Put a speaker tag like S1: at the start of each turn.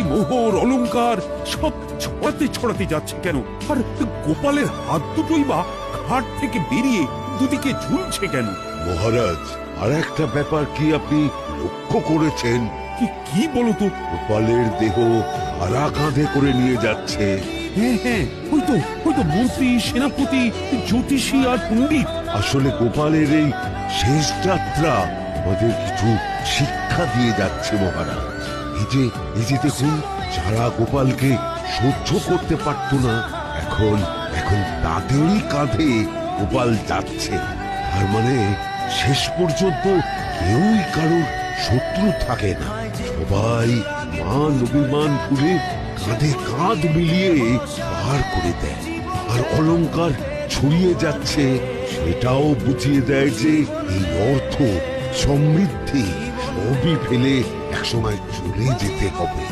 S1: মোহর অলংকার সব ছড়াতে ছড়াতে যাচ্ছে কেন? আর গোপালের হাত দুটোই বা ঘাট থেকে বেরিয়ে দুদিকে ঝুলছে কেন?
S2: মহারাজ, আর একটা ব্যাপার কি আপনি লক্ষ্য করেছেন?
S1: কি কি বলো তো?
S2: গোপালের দেহ ভাড়া কাঁধে করে নিয়ে যাচ্ছে।
S1: হ্যাঁ হ্যাঁ, ওই তো মন্ত্রী, সেনাপতি, জ্যোতিষী আর পণ্ডিত।
S2: আসলে গোপালের এই শেষ যাত্রা আমাদের কিছু শিক্ষা দিয়ে যাচ্ছে মহারাজ। এই যে দেখুন, যারা গোপালকে সহ্য করতে পারত না, এখন এখন তাদেরই কাঁধে গোপাল যাচ্ছে। তার মানে শেষ পর্যন্ত কেউই কারোর শত্রু থাকে না, সবাই মান অভিমান করে কাঁধে কাঁধ মিলিয়ে পার করে দেয়। আর অলংকার ছড়িয়ে যাচ্ছে, সেটাও বুঝিয়ে দেয় যে এই অর্থ, সমৃদ্ধি সবই ফেলে একসময় চলে যেতে হবে।